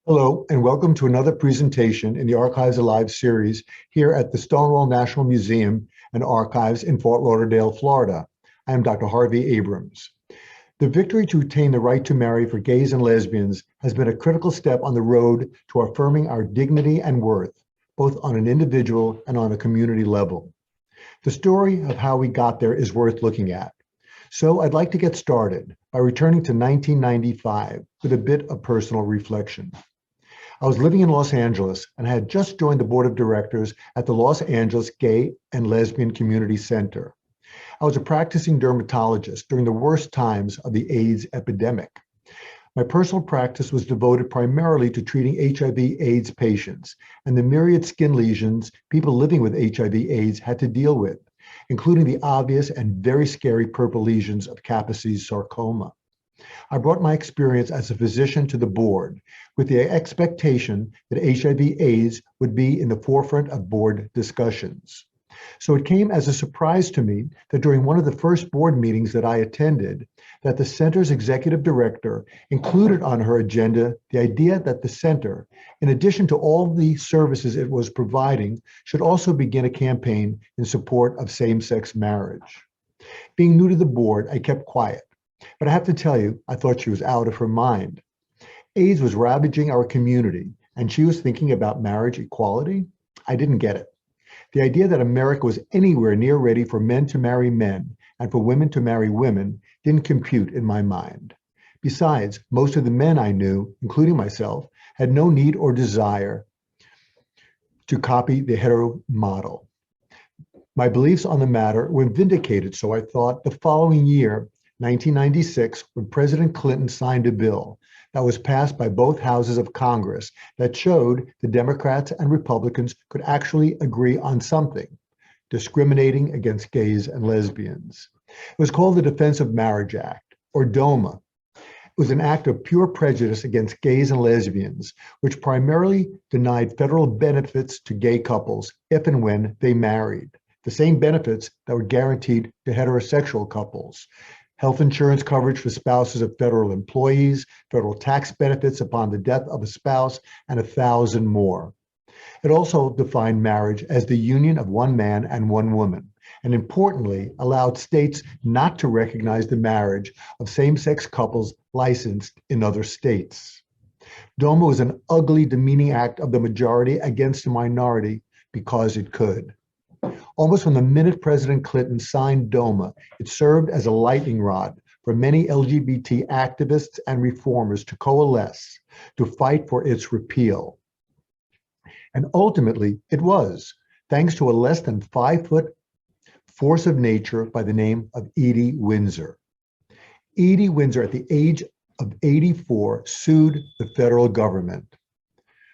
Hello, and welcome to another presentation in the Archives Alive series here at the Stonewall National Museum and Archives in Fort Lauderdale, Florida. I am Dr. Harvey Abrams. The victory to retain the right to marry for gays and lesbians has been a critical step on the road to affirming our dignity and worth, both on an individual and on a community level. The story of how we got there is worth looking at. So I'd like to get started by returning to 1995 with a bit of personal reflection. I was living in Los Angeles and had just joined the board of directors at the Los Angeles Gay and Lesbian Community Center. I was a practicing dermatologist during the worst times of the AIDS epidemic. My personal practice was devoted primarily to treating HIV/AIDS patients and the myriad skin lesions people living with HIV/AIDS had to deal with, including the obvious and very scary purple lesions of Kaposi's sarcoma. I brought my experience as a physician to the board with the expectation that HIV/AIDS would be in the forefront of board discussions. So it came as a surprise to me that during one of the first board meetings that I attended, that the center's executive director included on her agenda the idea that the center, in addition to all the services it was providing, should also begin a campaign in support of same-sex marriage. Being new to the board, I kept quiet. But I have to tell you, I thought she was out of her mind. AIDS was ravaging our community, and she was thinking about marriage equality? I didn't get it. The idea that America was anywhere near ready for men to marry men and for women to marry women didn't compute in my mind. Besides, most of the men I knew, including myself, had no need or desire to copy the hetero model. My beliefs on the matter were vindicated, so I thought, the following year, 1996, when President Clinton signed a bill that was passed by both houses of Congress that showed the Democrats and Republicans could actually agree on something, discriminating against gays and lesbians. It was called the Defense of Marriage Act, or DOMA. It was an act of pure prejudice against gays and lesbians, which primarily denied federal benefits to gay couples if and when they married, the same benefits that were guaranteed to heterosexual couples. Health insurance coverage for spouses of federal employees, federal tax benefits upon the death of a spouse, and 1,000 more. It also defined marriage as the union of one man and one woman, and importantly, allowed states not to recognize the marriage of same-sex couples licensed in other states. DOMA was an ugly, demeaning act of the majority against the minority because it could. Almost from the minute President Clinton signed DOMA, it served as a lightning rod for many LGBT activists and reformers to coalesce to fight for its repeal. And ultimately, it was, thanks to a less than 5-foot force of nature by the name of Edie Windsor. Edie Windsor, at the age of 84, sued the federal government.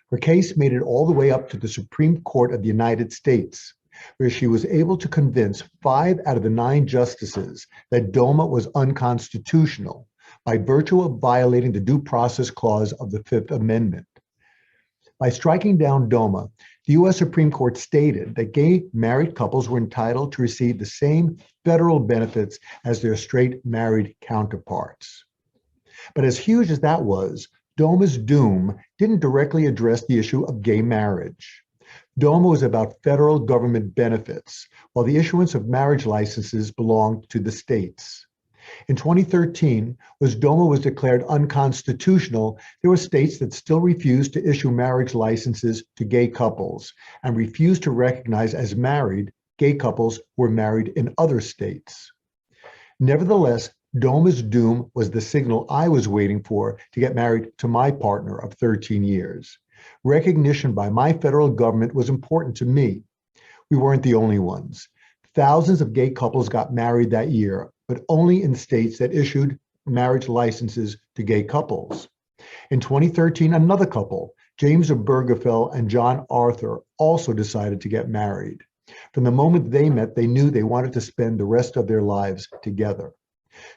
Her case made it all the way up to the Supreme Court of the United States, where she was able to convince 5 out of the 9 justices that DOMA was unconstitutional by virtue of violating the Due Process Clause of the Fifth Amendment. By striking down DOMA, the U.S. Supreme Court stated that gay married couples were entitled to receive the same federal benefits as their straight married counterparts. But as huge as that was, DOMA's doom didn't directly address the issue of gay marriage. DOMA was about federal government benefits, while the issuance of marriage licenses belonged to the states. In 2013, when DOMA was declared unconstitutional, there were states that still refused to issue marriage licenses to gay couples and refused to recognize as married gay couples who were married in other states. Nevertheless, DOMA's doom was the signal I was waiting for to get married to my partner of 13 years. Recognition by my federal government was important to me. We weren't the only ones. Thousands of gay couples got married that year, but only in states that issued marriage licenses to gay couples. In 2013, another couple, James Obergefell and John Arthur, also decided to get married. From the moment they met, they knew they wanted to spend the rest of their lives together.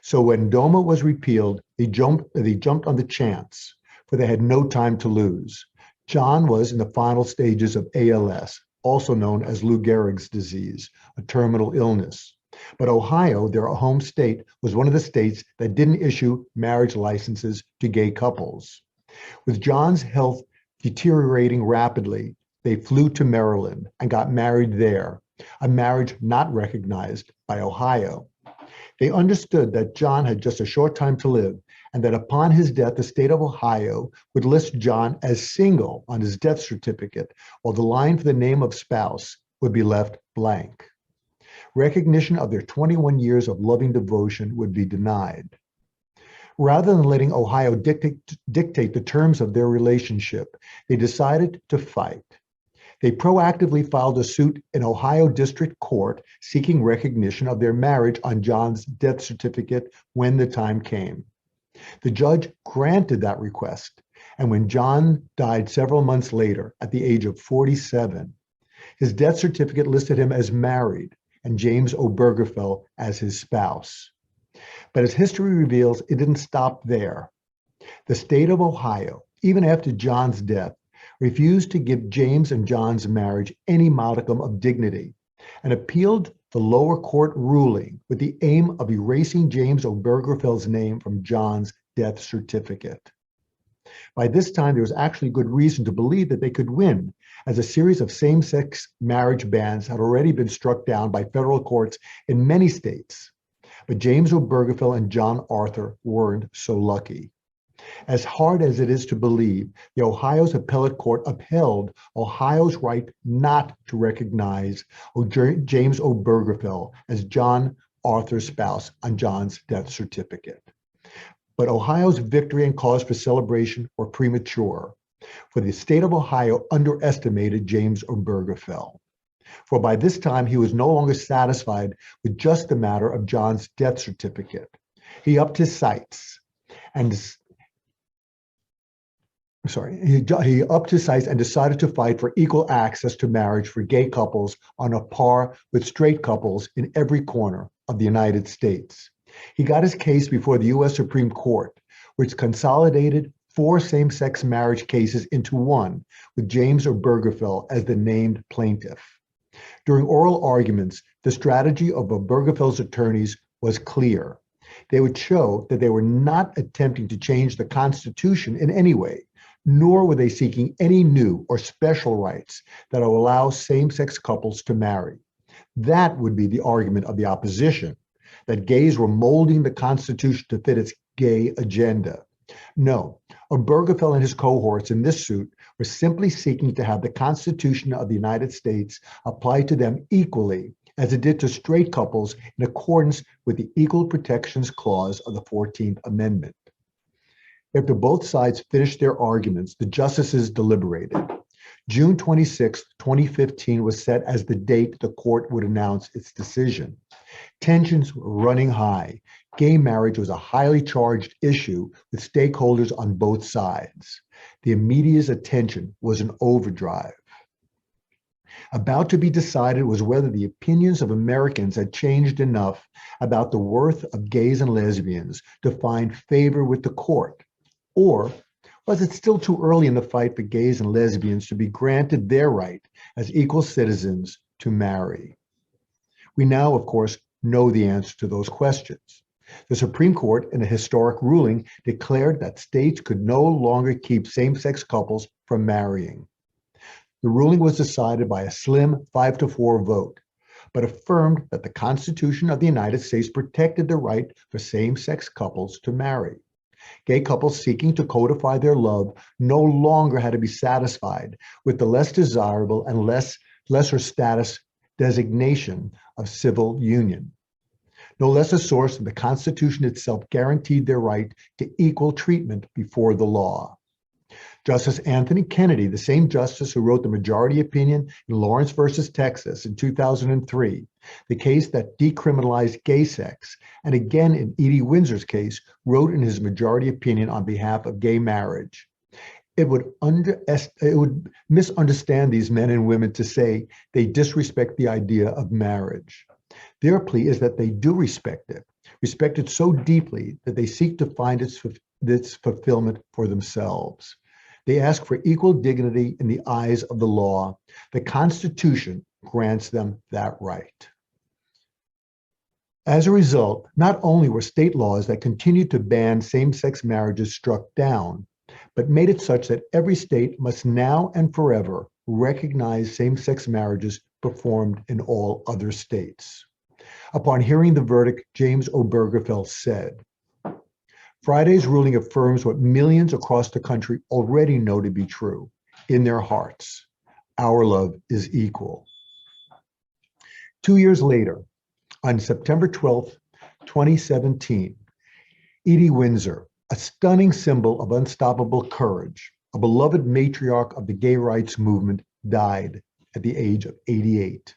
So when DOMA was repealed, they jumped on the chance, for they had no time to lose. John was in the final stages of ALS, also known as Lou Gehrig's disease, a terminal illness. But Ohio, their home state, was one of the states that didn't issue marriage licenses to gay couples. With John's health deteriorating rapidly, they flew to Maryland and got married there, a marriage not recognized by Ohio. They understood that John had just a short time to live and that upon his death, the state of Ohio would list John as single on his death certificate, while the line for the name of spouse would be left blank. Recognition of their 21 years of loving devotion would be denied. Rather than letting Ohio dictate the terms of their relationship, they decided to fight. They proactively filed a suit in Ohio District Court seeking recognition of their marriage on John's death certificate when the time came. The judge granted that request, and when John died several months later at the age of 47, his death certificate listed him as married and James Obergefell as his spouse. But as history reveals, it didn't stop there. The state of Ohio, even after John's death, refused to give James and John's marriage any modicum of dignity and appealed the lower court ruling with the aim of erasing James Obergefell's name from John's death certificate. By this time, there was actually good reason to believe that they could win, as a series of same-sex marriage bans had already been struck down by federal courts in many states. But James Obergefell and John Arthur weren't so lucky. As hard as it is to believe, the Ohio's appellate court upheld Ohio's right not to recognize James Obergefell as John Arthur's spouse on John's death certificate. But Ohio's victory and cause for celebration were premature, for the state of Ohio underestimated James Obergefell. For by this time, he was no longer satisfied with just the matter of John's death certificate. He upped his sights and decided to fight for equal access to marriage for gay couples on a par with straight couples in every corner of the United States. He got his case before the U.S. Supreme Court, which consolidated 4 same-sex marriage cases into one, with James Obergefell as the named plaintiff. During oral arguments, the strategy of Obergefell's attorneys was clear. They would show that they were not attempting to change the Constitution in any way, nor were they seeking any new or special rights that would allow same-sex couples to marry. That would be the argument of the opposition, that gays were molding the Constitution to fit its gay agenda. No, Obergefell and his cohorts in this suit were simply seeking to have the Constitution of the United States apply to them equally as it did to straight couples in accordance with the Equal Protections Clause of the 14th Amendment. After both sides finished their arguments, the justices deliberated. June 26, 2015 was set as the date the court would announce its decision. Tensions were running high. Gay marriage was a highly charged issue with stakeholders on both sides. The media's attention was in overdrive. About to be decided was whether the opinions of Americans had changed enough about the worth of gays and lesbians to find favor with the court, or was it still too early in the fight for gays and lesbians to be granted their right as equal citizens to marry? We now, of course, know the answer to those questions. The Supreme Court, in a historic ruling, declared that states could no longer keep same-sex couples from marrying. The ruling was decided by a slim 5-4 vote, but affirmed that the Constitution of the United States protected the right for same-sex couples to marry. Gay couples seeking to codify their love no longer had to be satisfied with the less desirable and lesser status designation of civil union. No less a source than the Constitution itself guaranteed their right to equal treatment before the law. Justice Anthony Kennedy, the same justice who wrote the majority opinion in Lawrence versus Texas in 2003, the case that decriminalized gay sex, and again in Edie Windsor's case, wrote in his majority opinion on behalf of gay marriage. It would misunderstand these men and women to say they disrespect the idea of marriage. Their plea is that they do respect it so deeply that they seek to find its fulfillment for themselves. They ask for equal dignity in the eyes of the law. The Constitution grants them that right. As a result, not only were state laws that continued to ban same-sex marriages struck down, but made it such that every state must now and forever recognize same-sex marriages performed in all other states. Upon hearing the verdict, James Obergefell said, "Friday's ruling affirms what millions across the country already know to be true in their hearts. Our love is equal." 2 years later, on September 12th, 2017, Edie Windsor, a stunning symbol of unstoppable courage, a beloved matriarch of the gay rights movement, died at the age of 88.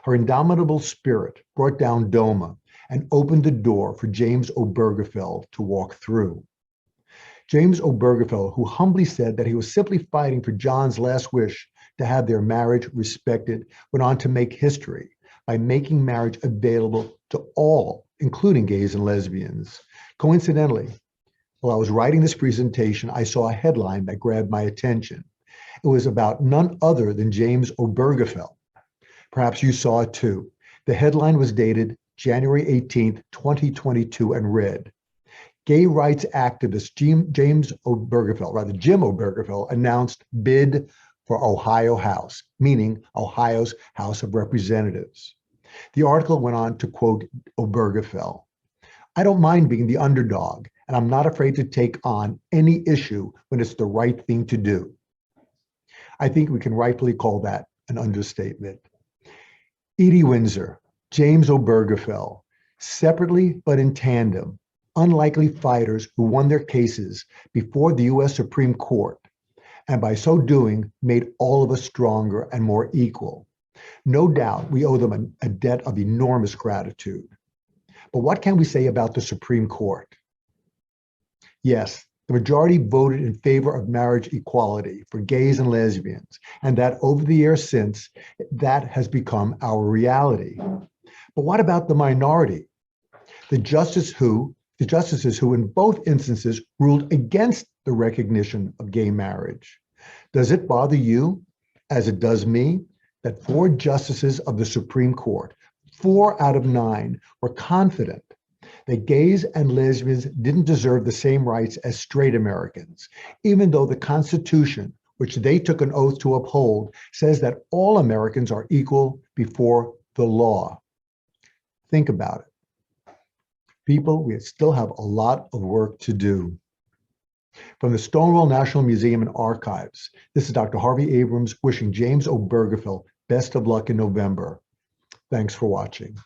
Her indomitable spirit brought down DOMA and opened the door for James Obergefell to walk through. James Obergefell, who humbly said that he was simply fighting for John's last wish to have their marriage respected, went on to make history by making marriage available to all, including gays and lesbians. Coincidentally, while I was writing this presentation, I saw a headline that grabbed my attention. It was about none other than James Obergefell. Perhaps you saw it too. The headline was dated January 18th, 2022, and read, "Gay rights activist Jim Obergefell announced bid for Ohio House," meaning Ohio's House of Representatives. The article went on to quote Obergefell, "I don't mind being the underdog, and I'm not afraid to take on any issue when it's the right thing to do." I think we can rightfully call that an understatement. Edie Windsor, James Obergefell, separately but in tandem, unlikely fighters who won their cases before the U.S. Supreme Court, and by so doing, made all of us stronger and more equal. No doubt we owe them a debt of enormous gratitude. But what can we say about the Supreme Court? Yes, the majority voted in favor of marriage equality for gays and lesbians, and that over the years since, that has become our reality. But what about the minority? The justices who in both instances ruled against the recognition of gay marriage. Does it bother you, as it does me, that 4 justices of the Supreme Court, 4 out of 9, were confident that gays and lesbians didn't deserve the same rights as straight Americans, even though the Constitution, which they took an oath to uphold, says that all Americans are equal before the law? Think about it. People, we still have a lot of work to do. From the Stonewall National Museum and Archives, this is Dr. Harvey Abrams wishing James Obergefell best of luck in November. Thanks for watching.